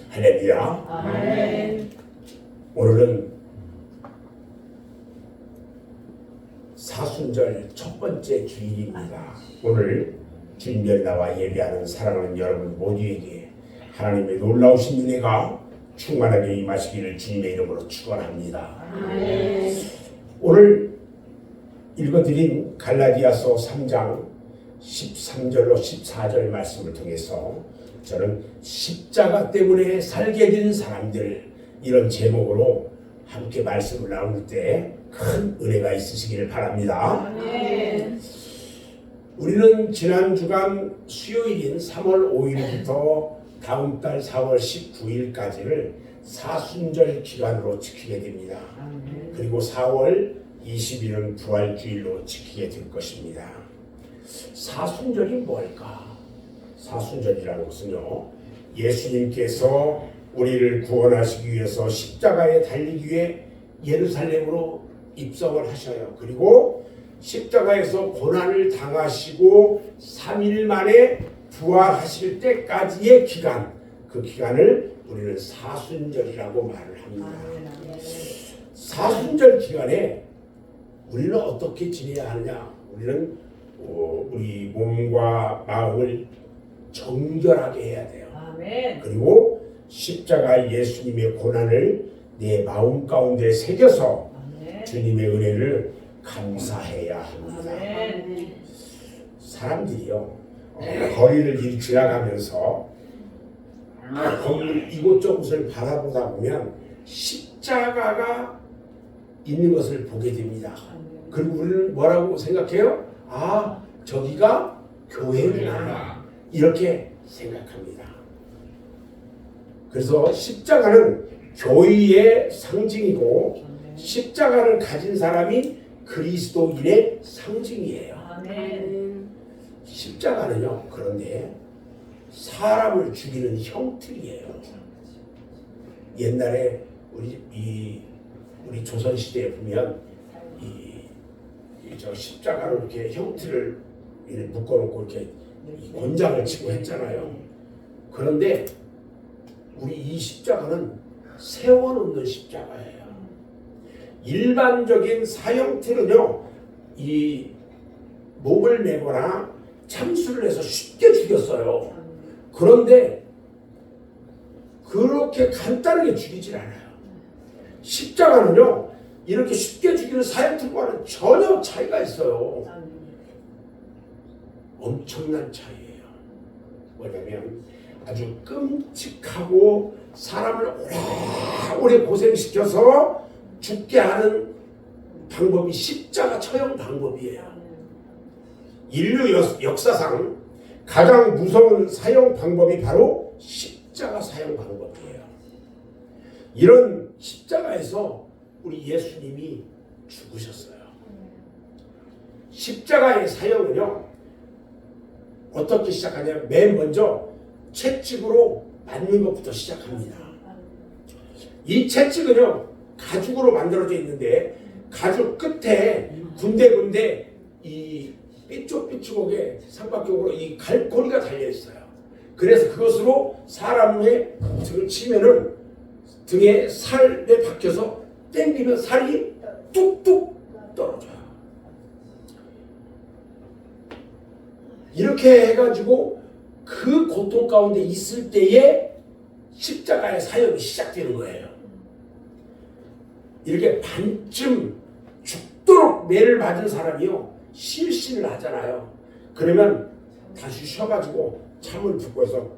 할렐루야. 아멘. 오늘은 사순절 첫 번째 주일입니다. 오늘 주님을 나와 예배하는 사랑하는 여러분 모두에게 하나님의 놀라우신 은혜가 충만하게 임하시기를 주님의 이름으로 축원합니다. 아멘. 오늘 읽어드린 갈라디아서 3장 13절로 14절 말씀을 통해서 저는 십자가 때문에 살게 된 사람들, 이런 제목으로 함께 말씀을 나눌 때 큰 은혜가 있으시기를 바랍니다. 아멘. 우리는 지난 주간 수요일인 3월 5일부터 다음 달 4월 19일까지를 사순절 기간으로 지키게 됩니다. 그리고 4월 20일은 부활주일로 지키게 될 것입니다. 사순절이 뭘까? 사순절이라는 것은요, 예수님께서 우리를 구원하시기 위해서 십자가에 달리기 위해 예루살렘으로 입성을 하셔요. 그리고 십자가에서 고난을 당하시고 3일 만에 부활하실 때까지의 기간, 그 기간을 우리는 사순절이라고 말을 합니다. 사순절 기간에 우리는 어떻게 지내야 하느냐? 우리는 우리 몸과 마음을 정결하게 해야 돼요. 아멘. 그리고 십자가 예수님의 고난을 내 마음 가운데 새겨서 아멘. 주님의 은혜를 감사해야 합니다. 아멘. 사람들이요, 거리를 지나가면서 건물 이곳저곳을 바라보다 보면 십자가가 있는 것을 보게 됩니다. 그리고 우리는 뭐라고 생각해요? 아, 저기가 교회구나, 이렇게 생각합니다. 그래서 십자가는 교회의 상징이고 십자가를 가진 사람이 그리스도인의 상징이에요. 아멘. 십자가는요, 그런데 사람을 죽이는 형틀이에요. 옛날에 우리 조선 시대에 보면 저 십자가로 이렇게 형틀을 묶어놓고 이렇게 권장을 치고 했잖아요. 그런데 우리 이 십자가는 세워놓는 십자가예요. 일반적인 사형틀은요, 이 목을 매거나 참수를 해서 쉽게 죽였어요. 그런데 그렇게 간단하게 죽이질 않아요. 십자가는요, 이렇게 쉽게 죽이는 사형틀과는 전혀 차이가 있어요. 엄청난 차이예요. 뭐냐면 아주 끔찍하고 사람을 오래 고생시켜서 죽게 하는 방법이 십자가 처형 방법이에요. 인류 역사상 가장 무서운 사형 방법이 바로 십자가 사형 방법이에요. 이런 십자가에서 우리 예수님이 죽으셨어요. 십자가의 사형은요, 어떻게 시작하냐면 맨 먼저 채찍으로 맞는 것부터 시작합니다. 이 채찍은요, 가죽으로 만들어져 있는데 가죽 끝에 군데군데 이 삐쭉삐쭉하게 삼각형으로 이 갈고리가 달려 있어요. 그래서 그것으로 사람의 등을 치면은 등에 살에 박혀서 당기면 살이 뚝뚝 떨어져요. 이렇게 해가지고 그 고통 가운데 있을 때에 십자가의 사역이 시작되는 거예요. 이렇게 반쯤 죽도록 매를 맞은 사람이요, 실신을 하잖아요. 그러면 다시 쉬어가지고 참을 붓고 해서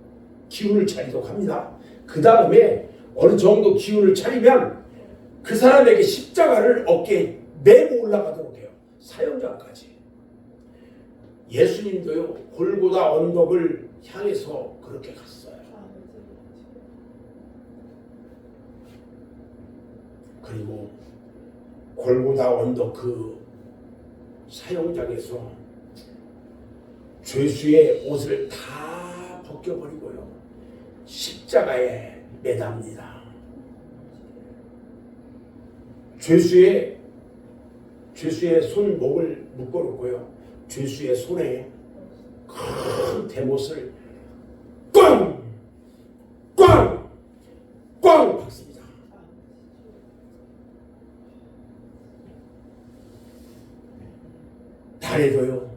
기운을 차리도록 합니다. 그 다음에 어느 정도 기운을 차리면 그 사람에게 십자가를 어깨에 메고 올라가도록 해요. 사형장까지. 예수님도요, 골고다 언덕을 향해서 그렇게 갔어요. 그리고 골고다 언덕 그 사형장에서 죄수의 옷을 다 벗겨버리고요, 십자가에 매답니다. 죄수의 손목을 묶어놓고요, 죄수의 손에 큰 대못을 꽝! 꽝! 발에도요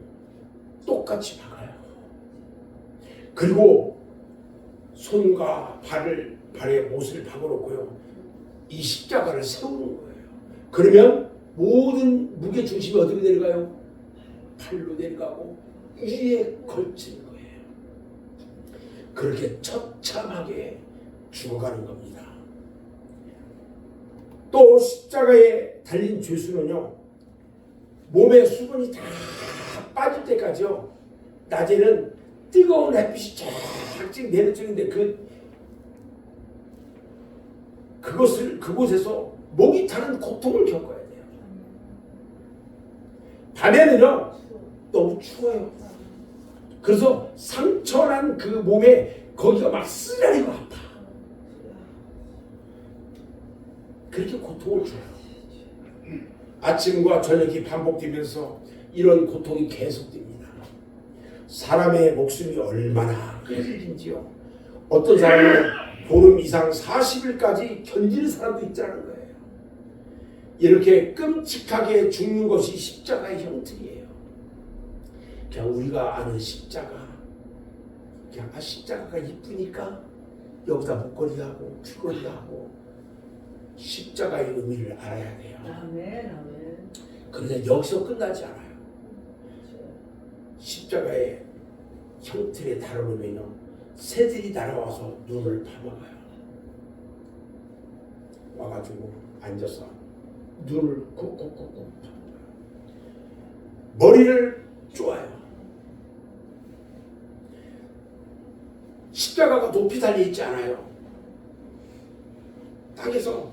똑같이 박아요. 그리고 손과 발에 못을 박아놓고요 이 십자가를 세우는 거예요. 그러면 모든 무게 중심이 어디로 내려가요? 팔로 내려가고 위에 걸치는 거예요. 그렇게 처참하게 죽어가는 겁니다. 또 십자가에 달린 죄수는요 몸에 수분이 다 빠질 때까지요 낮에는 뜨거운 햇빛이 쫙 내려지는데 그곳에서 목이 타는 고통을 겪어야 돼요. 밤에는요 너무 추워요. 그래서 상처난 그 몸에 거기가 막 쓰라리고 아파. 그렇게 고통을 줘요. 아침과 저녁이 반복되면서 이런 고통이 계속됩니다. 사람의 목숨이 얼마나 힘든지요. 어떤 사람은 보름 이상 40일까지 견디는 사람도 있다는 거예요. 이렇게 끔찍하게 죽는 것이 십자가의 형틀이에요. 그냥 우리가 아는 십자가, 그냥 십자가가 이쁘니까 여기다 목걸이하고 귀걸이하고 십자가의 의미를 알아야 돼요. 아멘. 그런데 여기서 끝나지 않아요. 십자가의 형틀에 다루면요 새들이 날아와서 눈을 파먹어요. 와가지고 앉아서 눈을 꾹꾹꾹꾹 파먹어요. 머리를 쪼아요. 십자가가 높이 달려 있지 않아요. 땅에서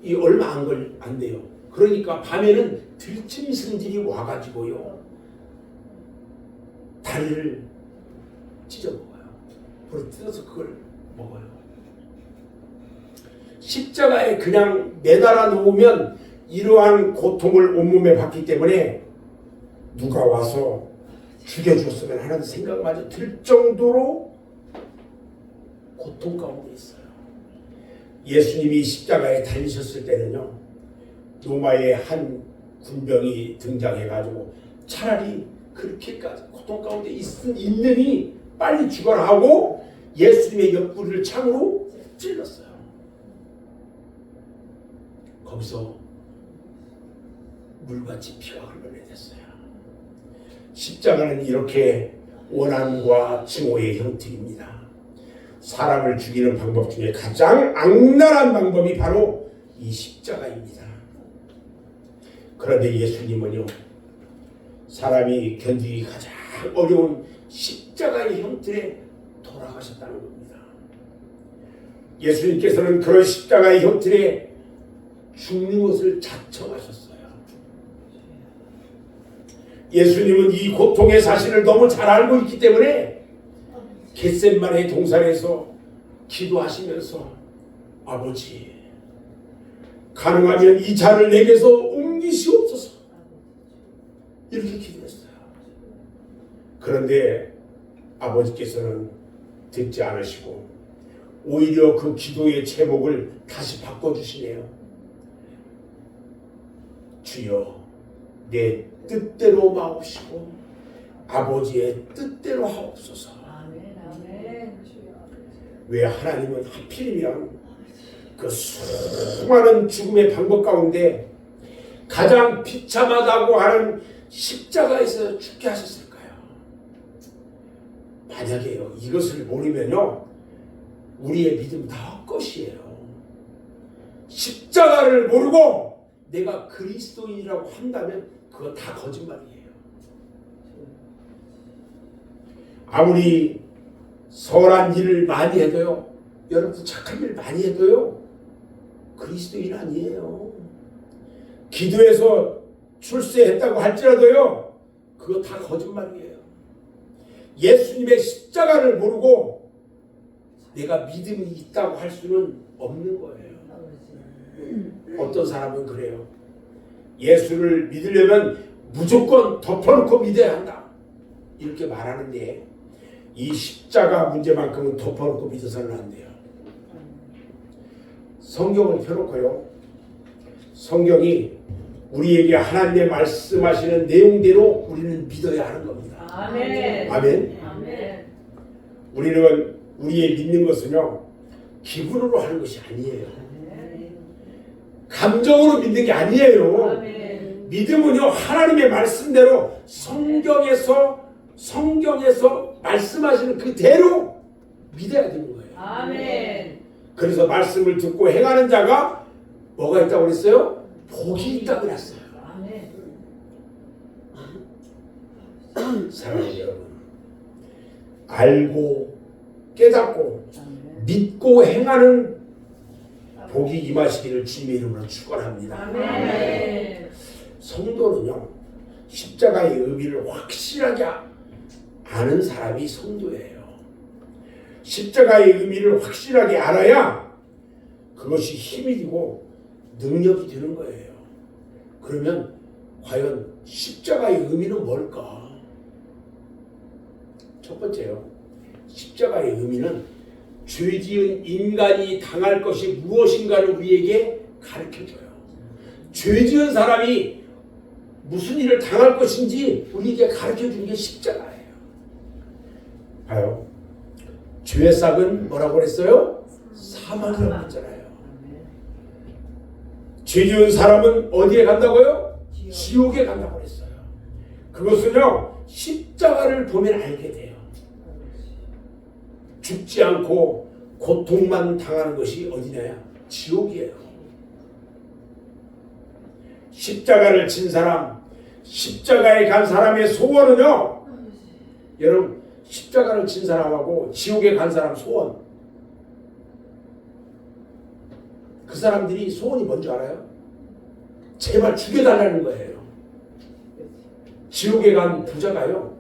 이 얼마 안 돼요. 그러니까 밤에는 들짐승들이 와가지고요 다리를 찢어먹어요. 그걸 뜯어서 그걸 먹어요. 십자가에 그냥 매달아 놓으면 이러한 고통을 온몸에 받기 때문에 누가 와서 죽여줬으면 하는 생각마저 들 정도로 고통 가운데 있어요. 예수님이 십자가에 달리셨을 때는요 로마의 한 군병이 등장해가지고 차라리 그렇게까지 고통 가운데 있느니 빨리 죽어라 하고 예수님의 옆구리를 창으로 찔렀어요. 거기서 물같이 피가 흘러내렸어요. 십자가는 이렇게 원한과 증오의 형틀입니다. 사람을 죽이는 방법 중에 가장 악랄한 방법이 바로 이 십자가입니다. 그런데 예수님은요 사람이 견디기 가장 어려운 십자가의 형틀에 돌아가셨다는 겁니다. 예수님께서는 그런 십자가의 형틀에 죽는 것을 자청하셨어요. 예수님은 이 고통의 사실을 너무 잘 알고 있기 때문에 겟셋마네 동산에서 기도하시면서 아버지 가능하면 이 잔을 내게서 옮기시옵소서 이렇게 기도했어요. 그런데 아버지께서는 듣지 않으시고 오히려 그 기도의 제목을 다시 바꿔주시네요. 주여 내 뜻대로 마옵시고 아버지의 뜻대로 하옵소서. 왜 하나님은 하필이면 그 수많은 죽음의 방법 가운데 가장 비참하다고 하는 십자가에서 죽게 하셨을까요? 만약에요 이것을 모르면요 우리의 믿음 다 헛것이에요. 십자가를 모르고 내가 그리스도인이라고 한다면 그거 다 거짓말이에요. 아무리 선한 일을 많이 해도요 여러분도 착한 일 많이 해도요 그리스도인 아니에요. 기도해서 출세했다고 할지라도요 그거 다 거짓말이에요. 예수님의 십자가를 모르고 내가 믿음이 있다고 할 수는 없는 거예요. 어떤 사람은 그래요. 예수를 믿으려면 무조건 덮어놓고 믿어야 한다 이렇게 말하는데 이 십자가 문제만큼은 덮어놓고 믿어서는 안 돼요. 성경을 펴놓고요 성경이 우리에게 하나님의 말씀하시는 내용대로 우리는 믿어야 하는 겁니다. 아멘. 아멘. 아멘. 우리는 우리의 믿는 것은요 기분으로 하는 것이 아니에요. 감정으로 믿는 게 아니에요. 아멘. 믿음은요 하나님의 말씀대로 성경에서 말씀하시는 그대로 믿어야 되는 거예요. 아멘. 그래서 말씀을 듣고 행하는 자가 뭐가 있다고 그랬어요? 복이 있다고 그랬어요. 아멘. 사랑하는 여러분, 알고 깨닫고 믿고 행하는 복이 임하시기를 주님의 이름으로 축원합니다. 아멘. 성도는요 십자가의 의미를 확실하게 아는 사람이 성도예요. 십자가의 의미를 확실하게 알아야 그것이 힘이 되고 능력이 되는 거예요. 그러면 과연 십자가의 의미는 뭘까? 첫 번째요. 십자가의 의미는 죄 지은 인간이 당할 것이 무엇인가를 우리에게 가르쳐줘요. 죄 지은 사람이 무슨 일을 당할 것인지 우리에게 가르쳐주는 게 십자가예요. 봐요. 죄의 싹은 뭐라고 그랬어요? 사망이라고 했잖아요. 죄 지은 사람은 어디에 간다고요? 지옥에 간다고 그랬어요. 그것은요 십자가를 보면 알게 돼요. 죽지 않고 고통만 당하는 것이 어디냐? 지옥이에요. 십자가를 진 사람, 십자가에 간 사람의 소원은요 여러분 십자가를 진 사람하고 지옥에 간 사람 소원 그 사람들이 소원이 뭔지 알아요? 제발 죽여달라는 거예요. 지옥에 간 부자가요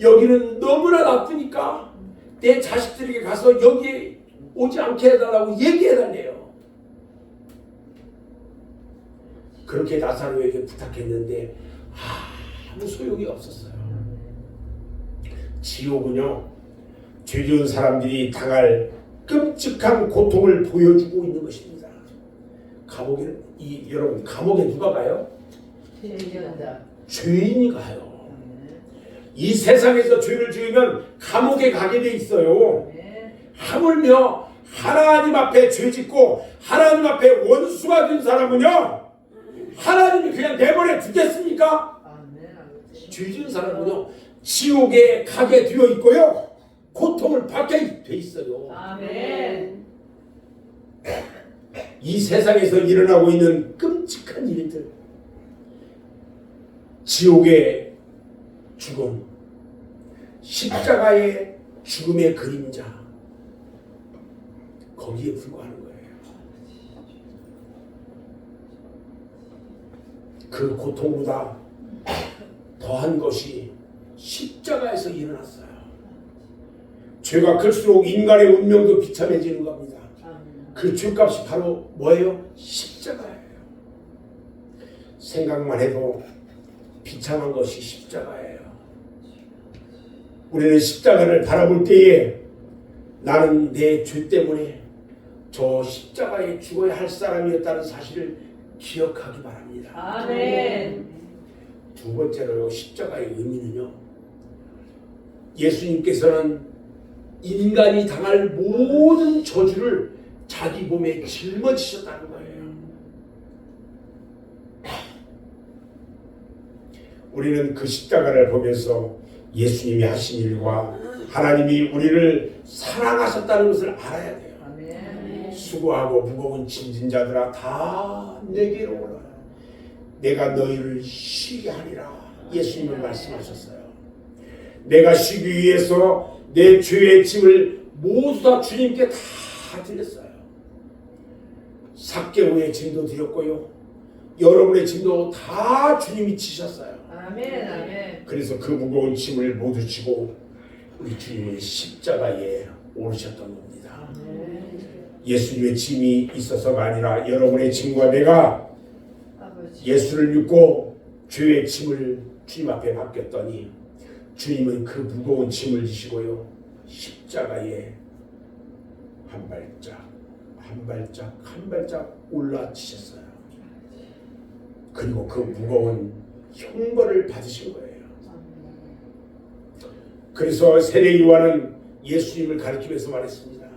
여기는 너무나 나쁘니까 내 자식들에게 가서 여기에 오지 않게 해달라고 얘기해달래요. 그렇게 나사로에게 부탁했는데 아무 소용이 없었어요. 지옥은요 죄 지은 사람들이 당할 끔찍한 고통을 보여주고 있는 것입니다. 감옥에 여러분 감옥에 누가 가요? 죄인이 가요. 이 세상에서 죄를 지으면 감옥에 가게 돼 있어요. 하물며 하나님 앞에 죄 짓고 하나님 앞에 원수가 된 사람은요 하나님이 그냥 내버려 두겠습니까? 죄 지은 사람은요 지옥에 가게 되어 있고요 고통을 받게 돼 있어요. 아멘. 이 세상에서 일어나고 있는 끔찍한 일들, 지옥의 죽음, 십자가의 죽음의 그림자, 거기에 불과하는 거예요. 그 고통보다 더한 것이 십자가에서 일어났어요. 죄가 클수록 인간의 운명도 비참해지는 겁니다. 그 죄값이 바로 뭐예요? 십자가예요. 생각만 해도 비참한 것이 십자가예요. 우리는 십자가를 바라볼 때에 나는 내 죄 때문에 저 십자가에 죽어야 할 사람이었다는 사실을 기억하기 바랍니다. 아멘. 두 번째로 십자가의 의미는요, 예수님께서는 인간이 당할 모든 저주를 자기 몸에 짊어지셨다는 거예요. 우리는 그 십자가를 보면서 예수님이 하신 일과 하나님이 우리를 사랑하셨다는 것을 알아야 돼요. 아멘. 수고하고 무거운 짐진 자들아 다 내게로 오라. 내가 너희를 쉬게 하리라. 예수님은 말씀하셨어요. 내가 쉬기 위해서 내 죄의 짐을 모두 다 주님께 다 드렸어요. 삭개오의 짐도 드렸고요. 여러분의 짐도 다 주님이 지셨어요. 아멘. 아멘. 그래서 그 무거운 짐을 모두 지고 우리 주님은 십자가에 오르셨던 겁니다. 예수님의 짐이 있어서가 아니라 여러분의 짐과 내가 예수를 믿고 죄의 짐을 주님 앞에 맡겼더니 주님은 그 무거운 짐을 지시고요, 십자가에 한 발짝 한 발짝 한 발짝 올라치셨어요. 그리고 그 무거운 형벌을 받으신 거예요. 그래서 세례 요한은 예수님을 가리키면서 말했습니다.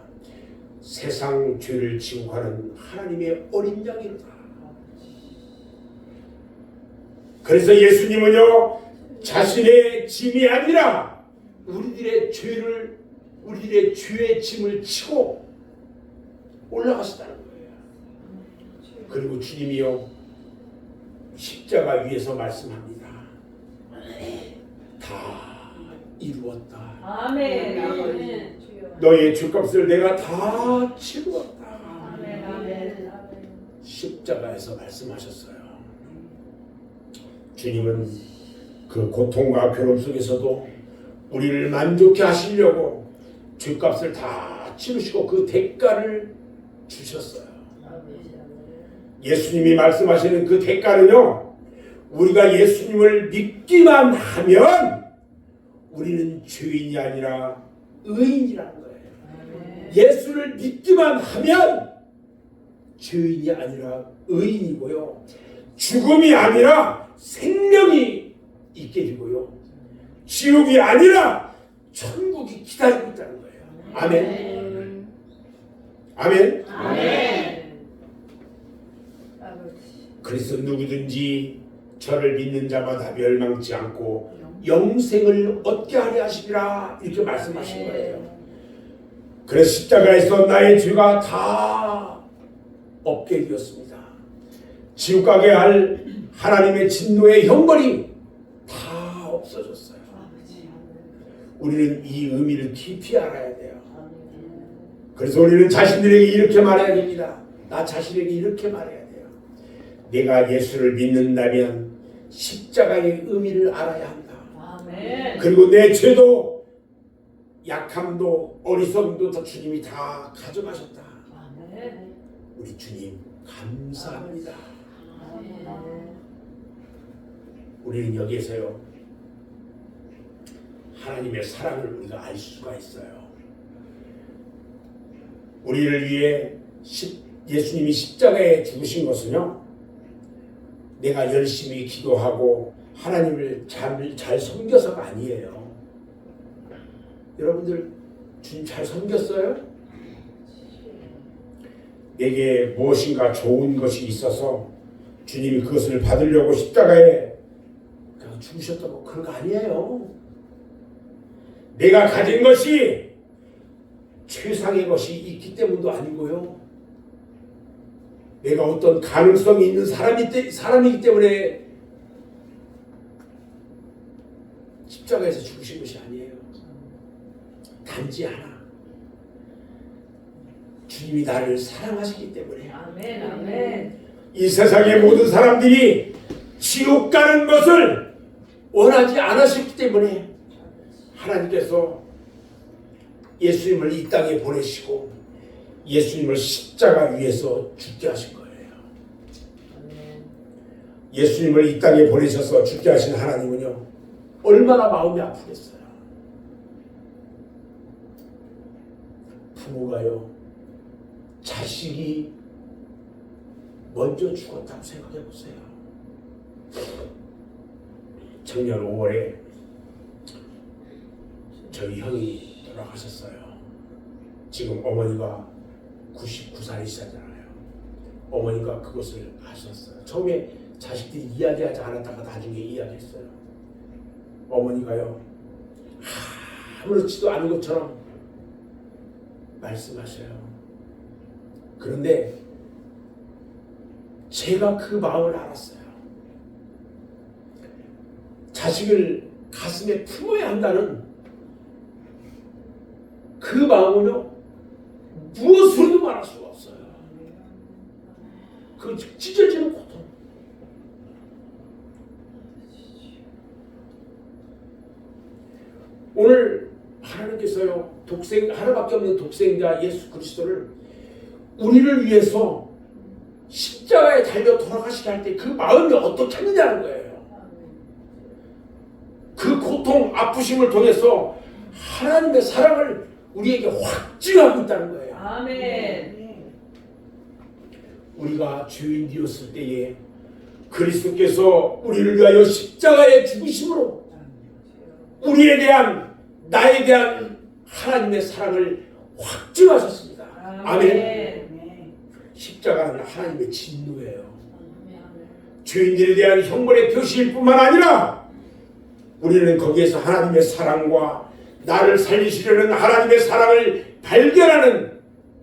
세상 죄를 지고 가는 하나님의 어린 양이로다. 그래서 예수님은요, 자신의 짐이 아니라 우리들의 죄의 짐을 지고 올라가셨다는 거예요. 그리고 주님이요, 십자가 위에서 말씀합니다. 다 이루었다. 아멘. 아멘. 너의 죄값을 내가 다 치루었다. 아멘. 아멘. 십자가에서 말씀하셨어요. 주님은 그 고통과 괴로움 속에서도 우리를 만족해 하시려고 죄값을 다 치르시고 그 대가를 주셨어요. 예수님이 말씀하시는 그 대가는요, 우리가 예수님을 믿기만 하면 우리는 죄인이 아니라 의인이라는 거예요. 예수를 믿기만 하면 죄인이 아니라 의인이고요, 죽음이 아니라 생명이 있게 되고요, 지옥이 아니라 천국이 기다리고 있다는 거예요. 아멘. 아멘. 아멘. 그래서 누구든지 저를 믿는 자마다 멸망치 않고 영생을 얻게 하려 하시리라, 이렇게 말씀하신 거예요. 그래서 십자가에서 나의 죄가 다 없게 되었습니다. 지옥 가게 할 하나님의 진노의 형벌이 다 없어졌어요. 우리는 이 의미를 깊이 알아야 돼요. 그래서 우리는 자신들에게 이렇게 말해야 됩니다. 나 자신에게 이렇게 말해야 돼요. 내가 예수를 믿는다면 십자가의 의미를 알아야 한다. 아멘. 그리고 내 죄도 약함도 어리석음도 다 주님이 다 가져가셨다. 아멘. 우리 주님 감사합니다. 우리는 여기에서요, 하나님의 사랑을 우리가 알 수가 있어요. 우리를 위해 예수님이 십자가에 죽으신 것은요, 내가 열심히 기도하고 하나님을 잘 섬겨서가 아니에요. 여러분들 주님 잘 섬겼어요? 내게 무엇인가 좋은 것이 있어서 주님이 그것을 받으려고 십자가에 죽으셨다고 그런 거 아니에요. 내가 가진 것이 최상의 것이 있기 때문도 아니고요, 내가 어떤 가능성이 있는 사람이기 때문에 십자가에서 죽으신 것이 아니에요. 단지 하나, 주님이 나를 사랑하시기 때문에. 아멘. 아멘. 이 세상의 모든 사람들이 지옥 가는 것을 원하지 않으셨기 때문에 하나님께서 예수님을 이 땅에 보내시고 예수님을 십자가 위에서 죽게 하신 거예요. 예수님을 이 땅에 보내셔서 죽게 하신 하나님은요, 얼마나 마음이 아프겠어요. 부모가요, 자식이 먼저 죽었다고 생각해 보세요. 작년 5월에 저희 형이 돌아가셨어요. 지금 어머니가 99살이시잖아요. 어머니가 그것을 하셨어요. 처음에 자식들이 이야기하지 않았다가 나중에 이야기했어요. 어머니가요, 아무렇지도 않은 것처럼 말씀하셔요. 그런데 제가 그 마음을 알았어요. 자식을 가슴에 품어야 한다는 그 마음은요, 무엇으로도 말할 수가 없어요. 그 찢어지는 고통. 오늘 하나님께서요, 하나밖에 없는 독생자 예수 그리스도를 우리를 위해서 십자가에 달려 돌아가시게 할 때 그 마음이 어떻게 하느냐는 거예요. 그 고통, 아프심을 통해서 하나님의 사랑을 우리에게 확증하고 있다는 거예요. 아멘. 우리가 죄인 되었을 때에 그리스도께서 우리를 위하여 십자가에 죽으심으로 우리에 대한 나에 대한 하나님의 사랑을 확증하셨습니다. 아멘. 십자가는 하나님의 진노예요. 죄인들에 대한 형벌의 표시일 뿐만 아니라 우리는 거기에서 하나님의 사랑과 나를 살리시려는 하나님의 사랑을 발견하는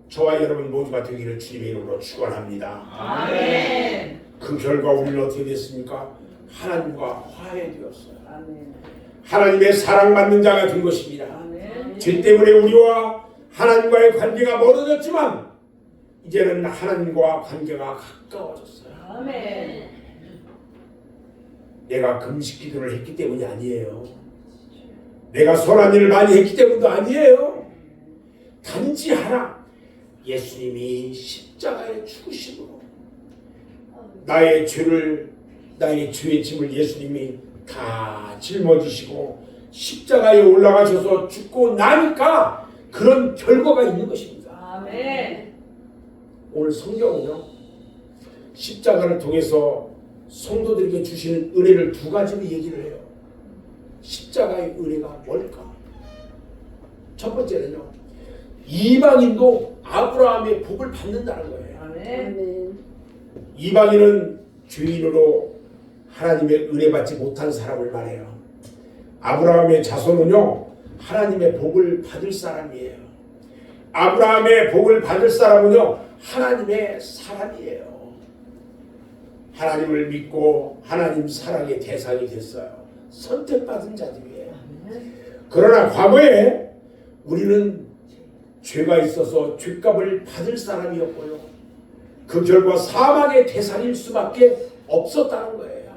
저와 여러분 모두가 되기를 주님의 이름으로 축원합니다. 아멘. 그 결과 우리는 어떻게 됐습니까? 하나님과 화해되었어요. 아멘. 하나님의 사랑받는 자가 된 것입니다. 아멘. 죄 때문에 우리와 하나님과의 관계가 멀어졌지만 이제는 하나님과 관계가 가까워졌어요. 아멘. 내가 금식 기도를 했기 때문이 아니에요. 내가 선한 일을 많이 했기 때문도 아니에요. 단지 하나, 예수님이 십자가에 죽으심으로 나의 죄의 짐을 예수님이 다 짊어지시고 십자가에 올라가셔서 죽고 나니까 그런 결과가 있는 것입니다. 아멘. 오늘 성경은요, 십자가를 통해서 성도들에게 주시는 은혜를 두 가지로 얘기를 해요. 십자가의 은혜가 뭘까? 첫 번째는요, 이방인도 아브라함의 복을 받는다는 거예요. 아멘. 이방인은 죄인으로 하나님의 은혜 받지 못한 사람을 말해요. 아브라함의 자손은요, 하나님의 복을 받을 사람이에요. 아브라함의 복을 받을 사람은요, 하나님의 사람이에요. 하나님을 믿고 하나님 사랑의 대상이 됐어요. 선택받은 자들이에요. 그러나 과거에 우리는 죄가 있어서 죄값을 받을 사람이었고요. 그 결과 사망의 대상일 수밖에 없었다는 거예요.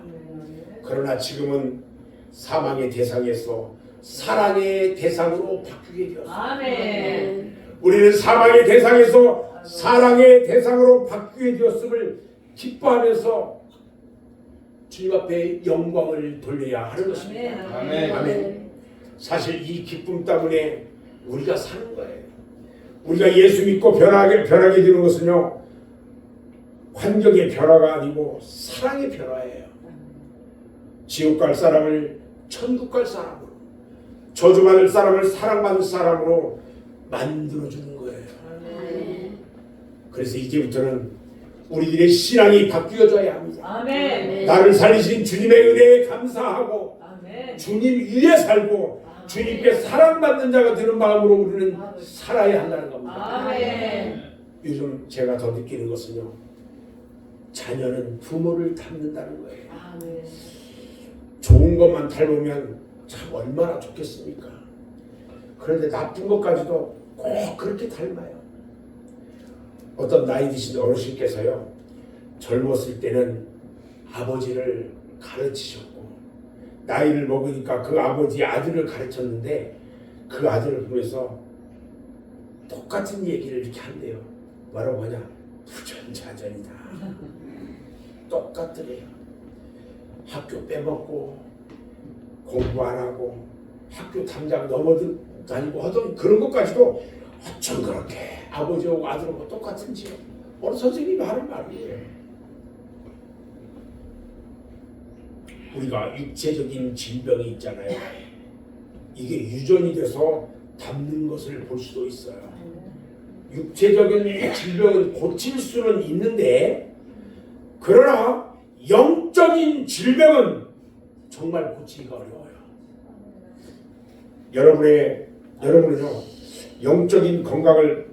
그러나 지금은 사망의 대상에서 사랑의 대상으로 바뀌게 되었어요. 아멘. 우리는 사망의 대상에서 사랑의 대상으로 바뀌게 되었음을 기뻐하면서 주님 앞에 영광을 돌려야 하는 것입니다. 아멘. 아멘. 사실 이 기쁨 때문에 우리가 사는 거예요. 우리가 예수 믿고 변하게 되는 것은요, 환경의 변화가 아니고 사랑의 변화예요. 지옥 갈 사람을 천국 갈 사람으로, 저주받을 사람을 사랑받는 사람으로 만들어주는 거예요. 그래서 이제부터는 우리들의 신앙이 바뀌어져야 합니다. 아멘. 나를 살리신 주님의 은혜에 감사하고 아멘. 주님 위에 살고 주님께 사랑받는 자가 되는 마음으로 우리는 살아야 한다는 겁니다. 아멘. 요즘 제가 더 느끼는 것은요, 자녀는 부모를 닮는다는 거예요. 아멘. 좋은 것만 닮으면 참 얼마나 좋겠습니까? 그런데 나쁜 것까지도 꼭 그렇게 닮아요. 어떤 나이 드신 어르신께서요, 젊었을 때는 아버지를 가르치셨고 나이를 먹으니까 그 아버지 아들을 가르쳤는데 그 아들을 보면서 똑같은 얘기를 이렇게 한대요. 뭐라고 하냐? 부전자전이다. 똑같더래요. 학교 빼먹고 공부 안 하고 학교 당장 넘어다니고 하던 그런 것까지도 어쩜 그렇게 아버지하고 아들하고 똑같은지요. 어느 선생님이 하는 말이에요. 우리가 육체적인 질병이 있잖아요. 이게 유전이 돼서 닮는 것을 볼 수도 있어요. 육체적인 질병은 고칠 수는 있는데, 그러나 영적인 질병은 정말 고치기가 어려워요. 여러분은요, 영적인 건강을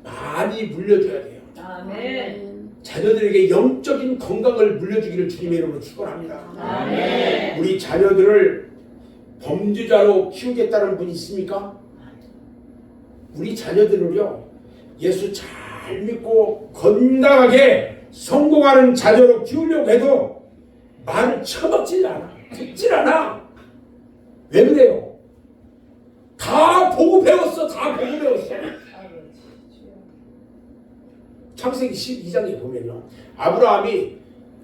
많이 물려줘야 돼요. 아멘. 자녀들에게 영적인 건강을 물려주기를 주님의 이름으로 축원합니다. 아멘. 우리 자녀들을 범죄자로 키우겠다는 분이 있습니까? 우리 자녀들을요, 예수 잘 믿고 건강하게 성공하는 자녀로 키우려고 해도 말을 처먹질 않아. 듣질 않아. 왜 그래요? 다 보고 배웠어. 창세기 12장에 보면요, 아브라함이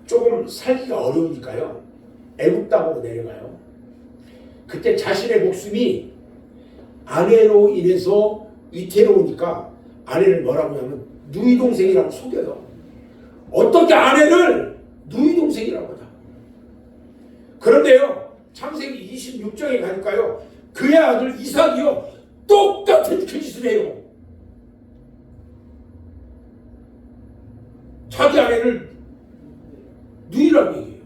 조금 살기가 어려우니까요, 애굽 땅으로 내려가요. 그때 자신의 목숨이 아내로 인해서 위태로우니까 아내를 뭐라고 하면 누이 동생이라고 속여요. 어떻게 아내를 누이 동생이라고 하자. 그런데요, 창세기 26장에 가니까요, 그의 아들 이삭이요 똑같은 그 짓을 해요. 자기 아내를 누이라고 얘기해요.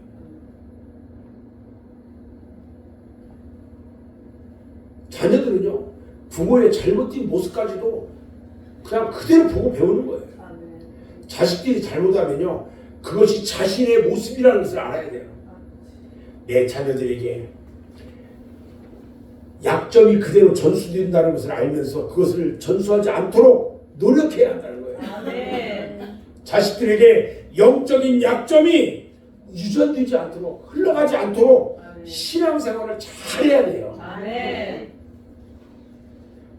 자녀들은요, 부모의 잘못된 모습까지도 그냥 그대로 보고 배우는 거예요. 자식들이 잘못하면요, 그것이 자신의 모습이라는 것을 알아야 돼요. 내 자녀들에게 약점이 그대로 전수된다는 것을 알면서 그것을 전수하지 않도록 노력해야 한다는 거예요. 자식들에게 영적인 약점이 유전되지 않도록, 흘러가지 않도록 신앙생활을 잘해야 돼요.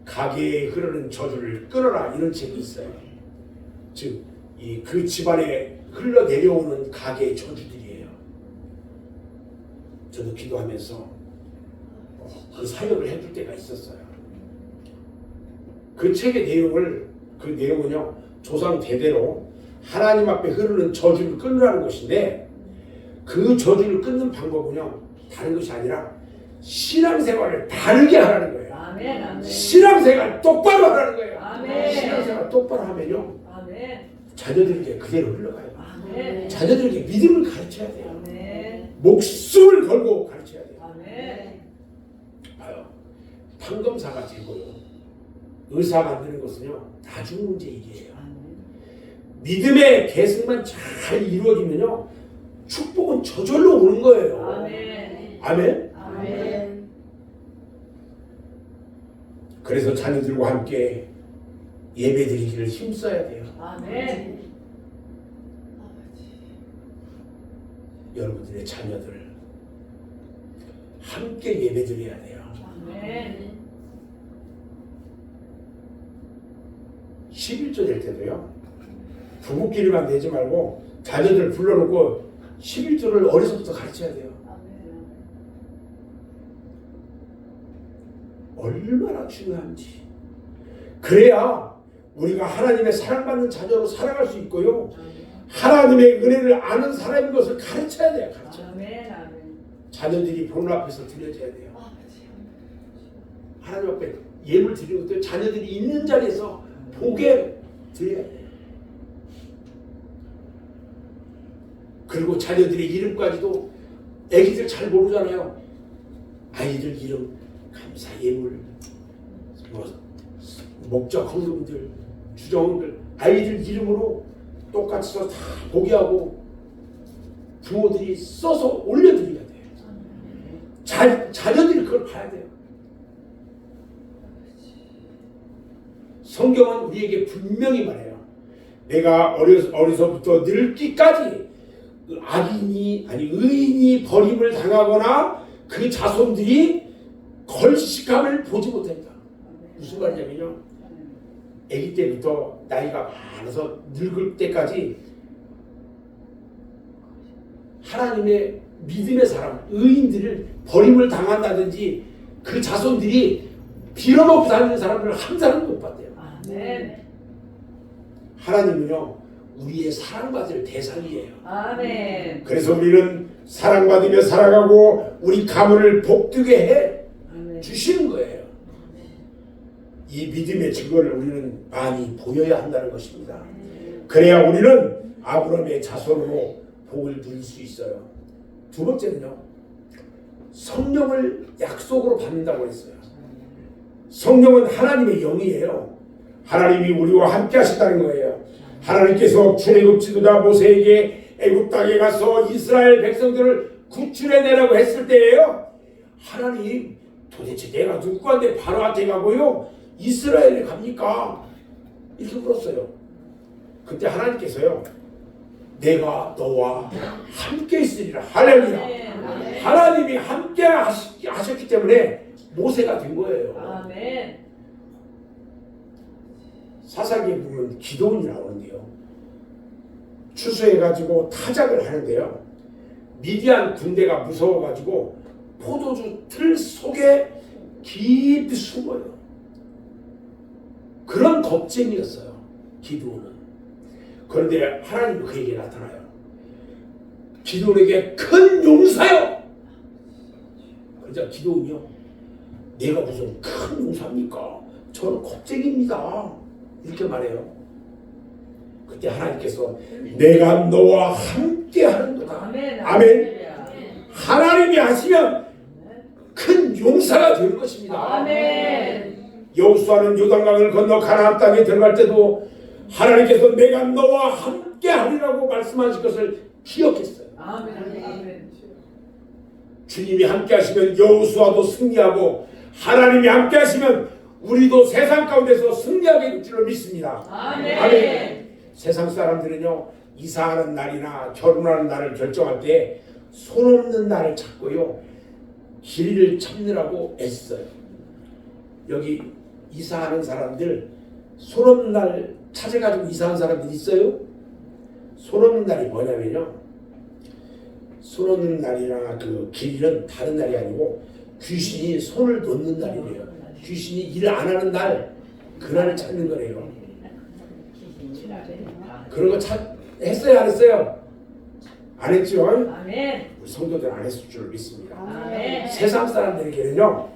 가게에 흐르는 저주를 끊어라, 이런 책이 있어요. 즉, 그 집안에 흘러내려오는 가게의 저주들이에요. 저도 기도하면서 그 사역을 해줄 때가 있었어요. 그 책의 내용은요, 조상 대대로 하나님 앞에 흐르는 저주를 끊으라는 것인데, 그 저주를 끊는 방법은요, 다른 것이 아니라 신앙생활을 바르게 하라는 거예요. 신앙생활 똑바로 하라는 거예요. 신앙생활 똑바로 하면요, 자녀들에게 그대로 흘러가요. 자녀들에게 믿음을 가르쳐야 돼요. 목숨을 걸고 가르쳐야 돼요. 봐요. 판검사가 되고요, 의사 만드는 것은요, 나중 문제 일이에요. 믿음의 계승만 잘 이루어지면요, 축복은 저절로 오는 거예요. 아멘. 그래서 자녀들과 함께 예배드리기를 힘써야 돼요. 여러분들의 자녀들 함께 예배드려야 돼요. 11조 될 때도요, 부부끼리만 내지 말고 자녀들 불러놓고 11조를 어려서부터 가르쳐야 돼요. 얼마나 중요한지. 그래야 우리가 하나님의 사랑받는 자녀로 살아갈 수 있고요, 하나님의 은혜를 아는 사람인 것을 가르쳐야 돼요. 자녀들이 보는 앞에서 드려져야 돼요. 하나님 앞에 예물 드리는 것도 자녀들이 있는 자리에서 보게 드려야 돼요. 그리고 자녀들의 이름까지도 애기들 잘 모르잖아요. 아이들 이름, 감사 예물, 목적 헌금들, 주정들, 아이들 이름으로 똑같이 써서 다 보게 하고 부모들이 써서 올려드려야 돼요. 자녀들이 그걸 봐야 돼요. 성경은 우리에게 분명히 말해요. 내가 어려서부터 늙기까지 악인이 아니 의인이 버림을 당하거나 그 자손들이 걸식함을 보지 못했다. 무슨 말이냐면요, 아기 때부터 나이가 많아서 늙을 때까지 하나님의 믿음의 사람, 의인들을 버림을 당한다든지 그 자손들이 빌어먹고 다니는 사람들을 한 사람도 못 봤대요. 하나님은요, 우리의 사랑받을 대상이에요. 그래서 우리는 사랑받으며 살아가고 우리 가문을 복되게 해 주시는 거예요. 이 믿음의 증거를 우리는 많이 보여야 한다는 것입니다. 그래야 우리는 아브라함의 자손으로 복을 누릴 수 있어요. 두 번째는요, 성령을 약속으로 받는다고 했어요. 성령은 하나님의 영이에요. 하나님이 우리와 함께 하신다는 거예요. 하나님께서 출애굽지도자 모세에게 애굽 땅에 가서 이스라엘 백성들을 구출해내라고 했을 때예요, 하나님, 도대체 내가 누구한테 바로한테 가고요 이스라엘에 갑니까? 이렇게 물었어요. 그때 하나님께서요, 내가 너와 함께 있으리라. 할렐루야. 하나님이 함께 하셨기 때문에 모세가 된 거예요. 사사기에 보면 기도원이 나오는데요, 추수해가지고 타작을 하는데요, 미디안 군대가 무서워가지고 포도주 틀 속에 깊이 숨어요. 그런 겁쟁이였어요, 기도원은. 그런데 하나님이 그에게 나타나요. 기도원에게 큰 용사요. 그러자 기도원이요, 내가 무슨 큰 용사입니까? 저는 겁쟁입니다. 이렇게 말해요. 그때 하나님께서 내가 너와 함께 하는도다. 아멘. 하나님이 하시면 큰 용사가 되는 것입니다. 아멘. 여호수아는 요단강을 건너 가나안 땅에 들어갈 때도 하나님께서 내가 너와 함께 하리라고 말씀하신 것을 기억했어요. 아멘. 주님이 함께 하시면 여호수아도 승리하고 하나님이 함께 하시면 우리도 세상 가운데서 승리하게 될 줄을 믿습니다. 아멘. 세상 사람들은요, 이사하는 날이나 결혼하는 날을 결정할 때 손 없는 날을 찾고요, 길을 찾느라고 애써요. 여기 이사하는 사람들, 손 없는 날 찾아가지고 이사하는 사람들 있어요? 손 없는 날이 뭐냐면요, 손 없는 날이나 그 길은 다른 날이 아니고 귀신이 손을 놓는 날이래요. 귀신이 일을 안 하는 날, 그날을 찾는 거래요. 그런 거 했어요, 안 했어요? 안 했죠? 아멘. 우리 성도들 안 했을 줄 믿습니다. 아멘. 세상 사람들에게는요,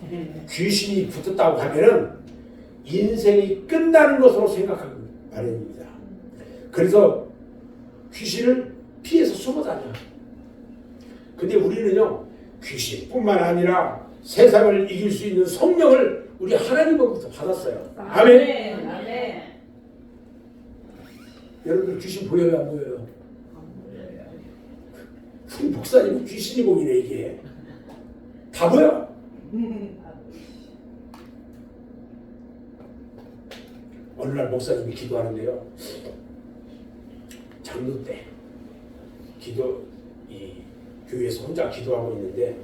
귀신이 붙었다고 하면은 인생이 끝나는 것으로 생각하기 마련입니다. 그래서 귀신을 피해서 숨어 다녀. 근데 우리는요, 귀신뿐만 아니라 세상을 이길 수 있는 성령을 우리 하나님으로부터 받았어요. 아멘. 아멘. 여러분들 귀신 보여요, 안 보여요? 우리 목사님은 귀신이 보이네. 이게 다 보여. 어느 날 목사님이 기도하는데요, 장로 때 교회에서 혼자 기도하고 있는데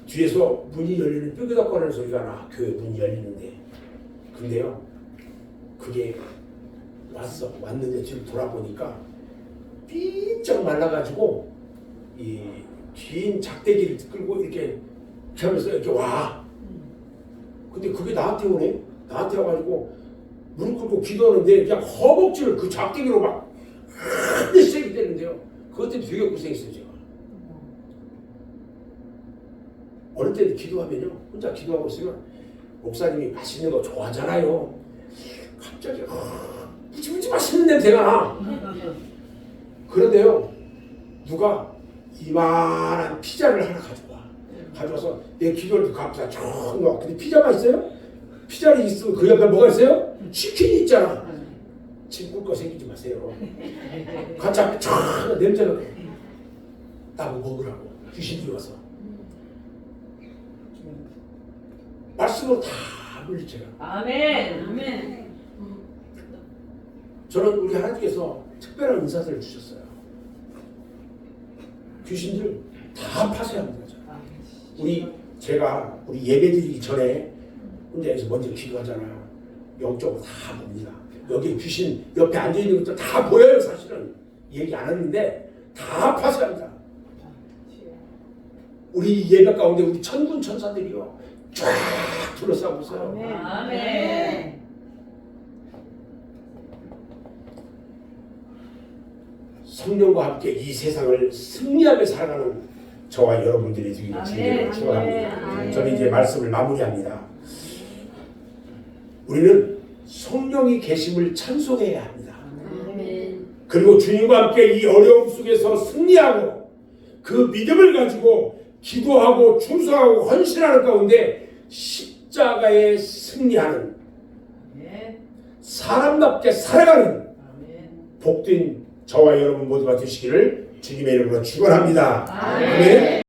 뒤에서 문이 열리는 뼈기덕거리는 소리가 나. 교회 문이 열리는데, 근데요, 그게 왔는데 뒤를 돌아보니까 삐쩍 말라가지고 이 긴 작대기를 끌고 이렇게 하면서 이렇게 와. 근데 그게 나한테 오네. 나한테 와가지고 무릎 꿇고 기도하는데 그냥 허벅지를 그 작대기로 막 한 대씩 때리는데요. 그것 때문에 되게 고생했어요, 제가. 어릴 때도 기도하면요, 혼자 기도하고 있으면 목사님이 맛있는 거 좋아하잖아요. 갑자기 무지무지 맛있는 냄새가 나. 그런데요, 누가 이만한 피자를 하나 가져와서 내 기도를 듣고 앞에서 쭉 놔. 근데 피자가 있어요? 피자를 있으면 그 옆에 뭐가 있어요? 치킨이 있잖아. 침 꿀 거 생기지 마세요. 같이 앞에 쫙 냄새가 나고 먹으라고 귀신들이 와서 말씀으로 다 물리쳐요. 아멘. 아멘. 저는 우리 하나님께서 특별한 은사들을 주셨어요. 귀신들 다 파쇄합니다. 우리 예배드리기 전에 혼자서 먼저 기도하잖아요. 영적으로 다 봅니다. 여기 귀신 옆에 앉아있는 것도 다 보여요. 사실은 얘기 안 했는데 다 파쇄합니다. 우리 예배 가운데 우리 천군 천사들이요 쫙 둘러싸고 있어요. 아멘. 성령과 함께 이 세상을 승리하며 살아가는 저와 여러분들이 되기를 주님으로 축원합니다. 저는 이제 말씀을 마무리합니다. 우리는 성령이 계심을 찬송해야 합니다. 그리고 주님과 함께 이 어려움 속에서 승리하고 그 믿음을 가지고 기도하고 충성하고 헌신하는 가운데 십자가에 승리하는 사람답게 살아가는 복된 저와 여러분 모두가 되시기를 주님의 이름으로 축원합니다. 아멘.